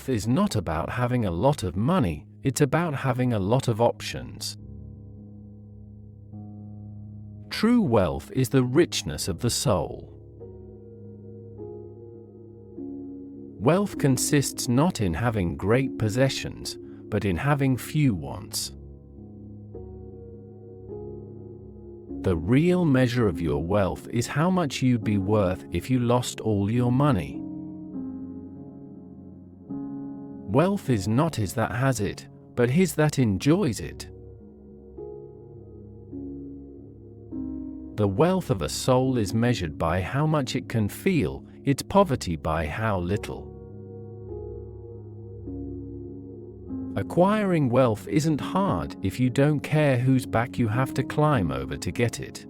Wealth is not about having a lot of money, it's about having a lot of options. True wealth is the richness of the soul. Wealth consists not in having great possessions, but in having few wants. The real measure of your wealth is how much you'd be worth if you lost all your money. Wealth is not his that has it, but his that enjoys it. The wealth of a soul is measured by how much it can feel, its poverty by how little. Acquiring wealth isn't hard if you don't care whose back you have to climb over to get it.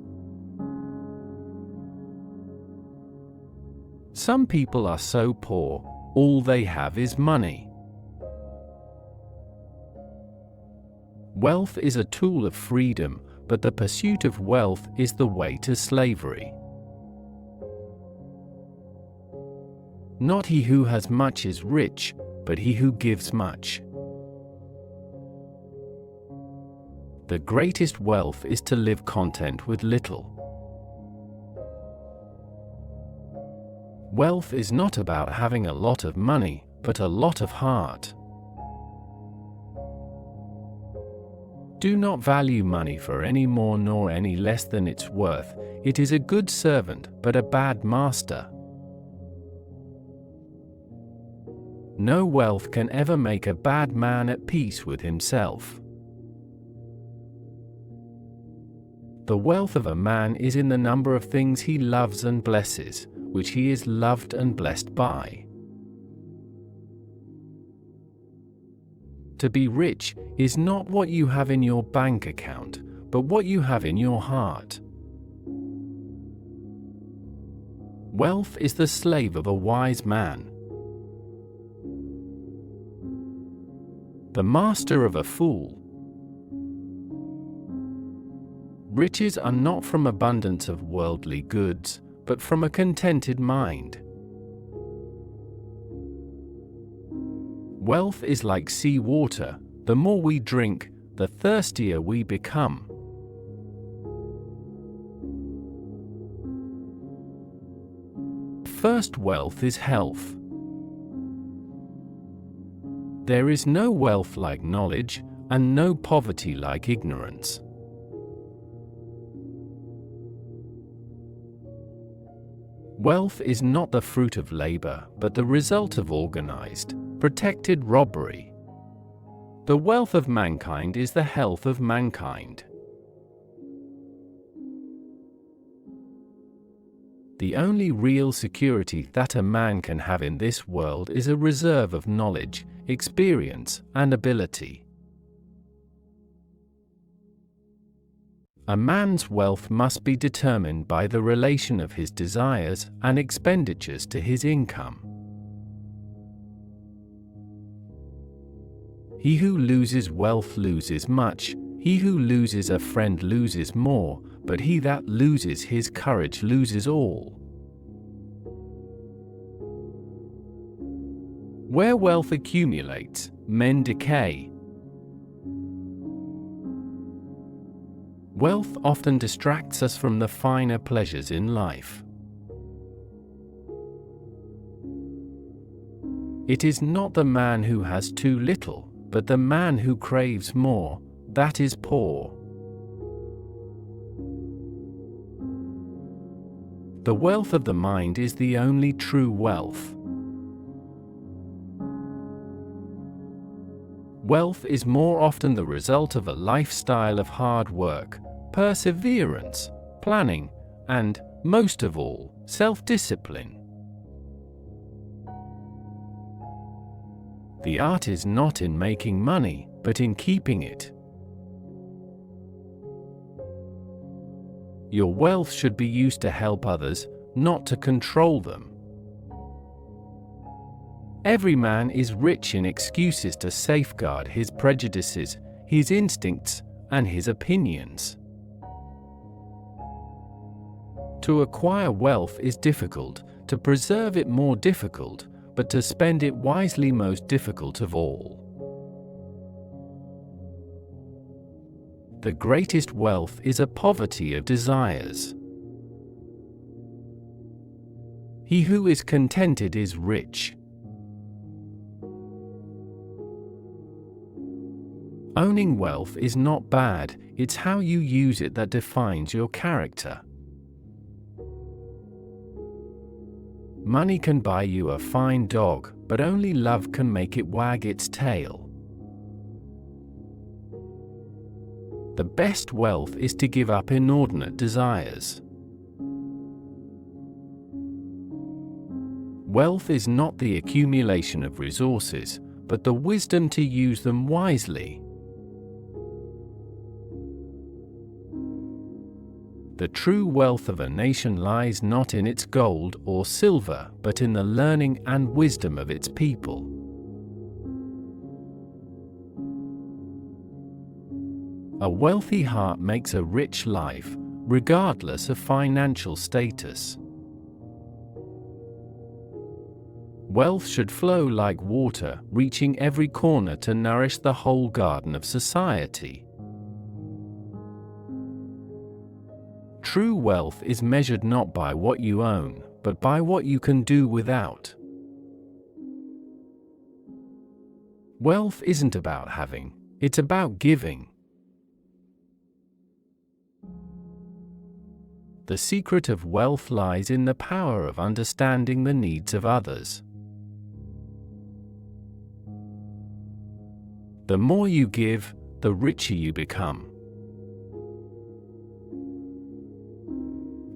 Some people are so poor, all they have is money. Wealth is a tool of freedom, but the pursuit of wealth is the way to slavery. Not he who has much is rich, but he who gives much. The greatest wealth is to live content with little. Wealth is not about having a lot of money, but a lot of heart. Do not value money for any more nor any less than its worth. It is a good servant, but a bad master. No wealth can ever make a bad man at peace with himself. The wealth of a man is in the number of things he loves and blesses, which he is loved and blessed by. To be rich is not what you have in your bank account, but what you have in your heart. Wealth is the slave of a wise man. The master of a fool. Riches are not from abundance of worldly goods, but from a contented mind. Wealth is like sea water. The more we drink, the thirstier we become. First wealth is health. There is no wealth like knowledge, and no poverty like ignorance. Wealth is not the fruit of labor, but the result of organized, protected robbery. The wealth of mankind is the health of mankind. The only real security that a man can have in this world is a reserve of knowledge, experience, and ability. A man's wealth must be determined by the relation of his desires and expenditures to his income. He who loses wealth loses much, he who loses a friend loses more, but he that loses his courage loses all. Where wealth accumulates, men decay. Wealth often distracts us from the finer pleasures in life. It is not the man who has too little, but the man who craves more, that is poor. The wealth of the mind is the only true wealth. Wealth is more often the result of a lifestyle of hard work, perseverance, planning, and, most of all, self-discipline. The art is not in making money, but in keeping it. Your wealth should be used to help others, not to control them. Every man is rich in excuses to safeguard his prejudices, his instincts, and his opinions. To acquire wealth is difficult, to preserve it more difficult, but to spend it wisely most difficult of all. The greatest wealth is a poverty of desires. He who is contented is rich. Owning wealth is not bad, it's how you use it that defines your character. Money can buy you a fine dog, but only love can make it wag its tail. The best wealth is to give up inordinate desires. Wealth is not the accumulation of resources, but the wisdom to use them wisely. The true wealth of a nation lies not in its gold or silver, but in the learning and wisdom of its people. A wealthy heart makes a rich life, regardless of financial status. Wealth should flow like water, reaching every corner to nourish the whole garden of society. True wealth is measured not by what you own, but by what you can do without. Wealth isn't about having, it's about giving. The secret of wealth lies in the power of understanding the needs of others. The more you give, the richer you become.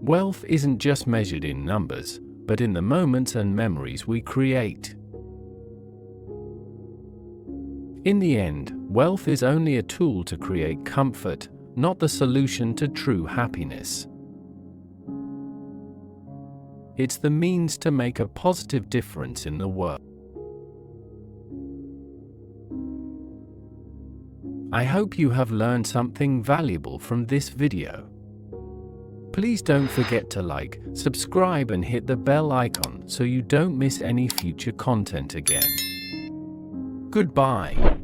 Wealth isn't just measured in numbers, but in the moments and memories we create. In the end, wealth is only a tool to create comfort, not the solution to true happiness. It's the means to make a positive difference in the world. I hope you have learned something valuable from this video. Please don't forget to like, subscribe and hit the bell icon so you don't miss any future content again. Goodbye.